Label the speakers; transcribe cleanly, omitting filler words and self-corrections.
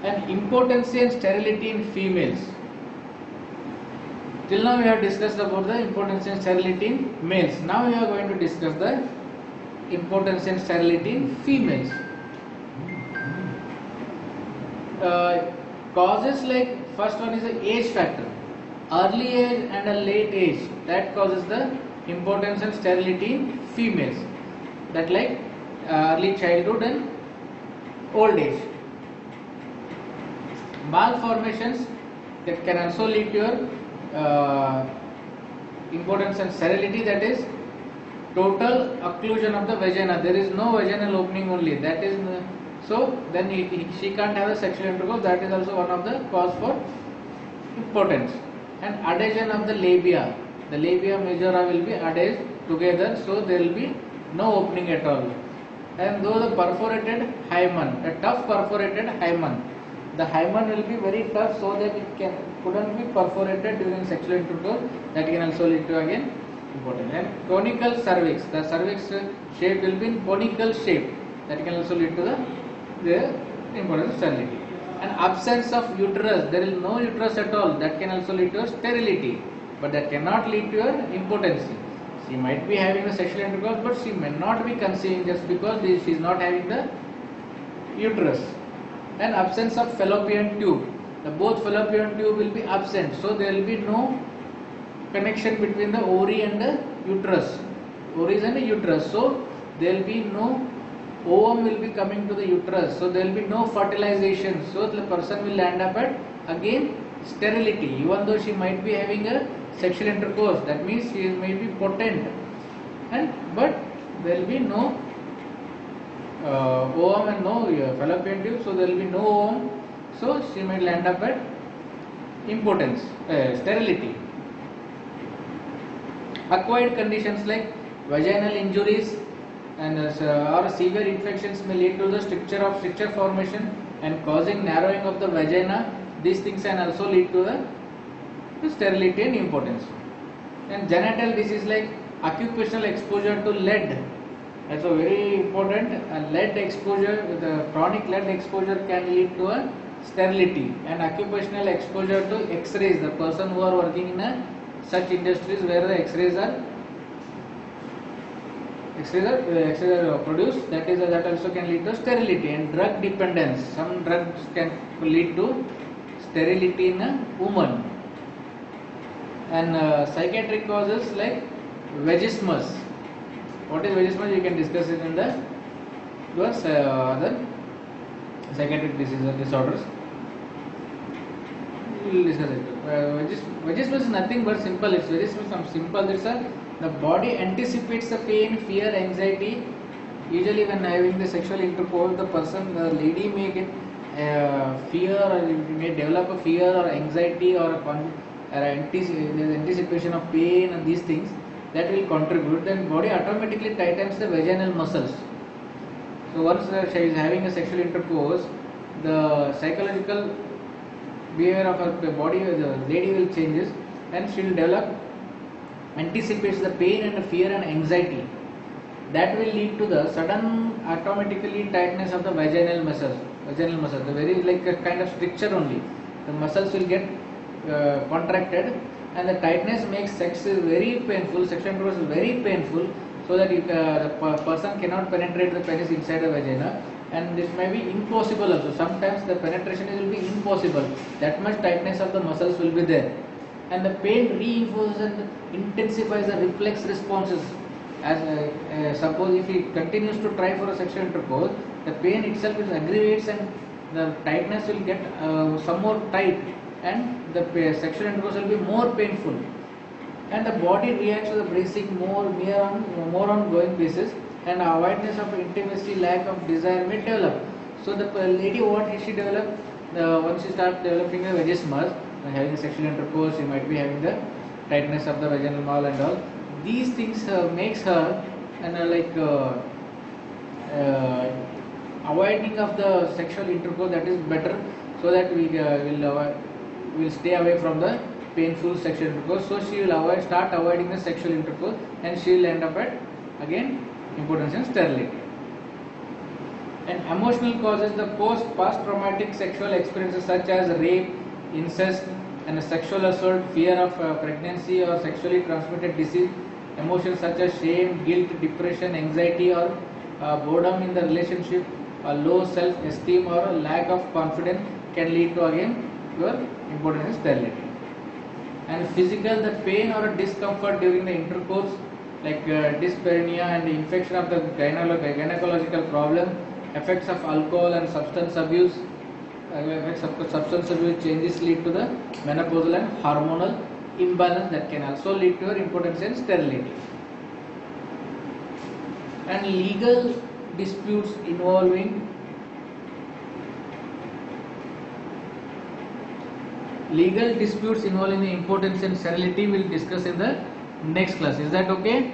Speaker 1: And impotency and sterility in females. Till now we have discussed about the impotency and sterility in males. Now we are going to discuss the impotency and sterility in females. Causes like first one is the age factor. Early age and a late age, that causes the impotence and sterility in females. That like early childhood and old age. Malformations that can also lead to your impotence and sterility, that is total occlusion of the vagina. There is no vaginal opening only. That is so then she can't have a sexual intercourse. That is also one of the cause for impotence. And adhesion of the labia. The labia majora will be adhesed together, so there will be no opening at all. And though the perforated hymen, a tough perforated hymen, the hymen will be very tough so that it couldn't be perforated during sexual intercourse. That can also lead to again impotence. And conical cervix, the cervix shape will be in conical shape. That can also lead to the impotence and sterility. And absence of uterus, there is no uterus at all. That can also lead to sterility, but that cannot lead to your impotency. She might be having a sexual intercourse, but she may not be conceiving just because she is not having the uterus. And absence of fallopian tube, both fallopian tube will be absent, so there will be no connection between the ovary and the uterus, ovaries and the uterus. So there will be no ovum will be coming to the uterus, so there will be no fertilization. So the person will end up at again sterility, even though she might be having a sexual intercourse. That means she may be potent, but there will be no ovum and no fallopian tube, so there will be no ovum, so she might end up at impotence, sterility. Acquired conditions like vaginal injuries and or severe infections may lead to the stricture formation and causing narrowing of the vagina. These things can also lead to the sterility and impotence. And genital disease like occupational exposure to lead. That's a very important. Lead exposure, the chronic lead exposure can lead to a sterility. And occupational exposure to X-rays, the person who are working in such industries where the X-rays are produced, that also can lead to sterility. And drug dependence, some drugs can lead to sterility in a woman. And psychiatric causes like vagismus. What is vagismus? You can discuss it in the other psychiatric diseases or disorders. We will discuss it. Vagismus is nothing but simple. It's very simple. It's the body anticipates the pain, fear, anxiety. Usually when having the sexual intercourse, the lady may get fear, or may develop a fear or anxiety or anticipation of pain and these things that will contribute. Then body automatically tightens the vaginal muscles. So once she is having a sexual intercourse, the psychological behavior of her body, the lady will changes, and she will develop, anticipates the pain and the fear and anxiety. That will lead to the sudden automatically tightness of the vaginal muscles. The very like a kind of stricture only. The muscles will get contracted, and the tightness makes sex very painful. Sexual intercourse is very painful, so that the person cannot penetrate the penis inside the vagina, and this may be impossible also. Sometimes the penetration will be impossible. That much tightness of the muscles will be there, and the pain reinforces and intensifies the reflex responses. As suppose if he continues to try for a sexual intercourse, the pain itself is aggravates and the tightness will get some more tight, and the sexual intercourse will be more painful, and the body reacts to the bracing more on going basis, and avoidance of intimacy, lack of desire may develop. So the lady, what she develop, once she starts developing a vagismus, having a sexual intercourse, she might be having the tightness of the vaginal wall and all. These things makes her avoiding of the sexual intercourse, that is better, so that we will stay away from the painful sexual intercourse. So she will start avoiding the sexual intercourse, and she will end up at again impotence and sterility. And emotional causes, the past traumatic sexual experiences such as rape, incest, and sexual assault, fear of pregnancy or sexually transmitted disease. Emotions such as shame, guilt, depression, anxiety, or boredom in the relationship, a low self-esteem or a lack of confidence can lead to again your impotence and sterility. And physical, the pain or discomfort during the intercourse, like dyspareunia and infection of the gynecological problem, effects of alcohol and substance abuse. Effects of substance abuse changes lead to the menopausal and hormonal imbalance that can also lead to your impotence and sterility. And legal disputes involving the impotence and sterility will discuss in the next class. Is that okay?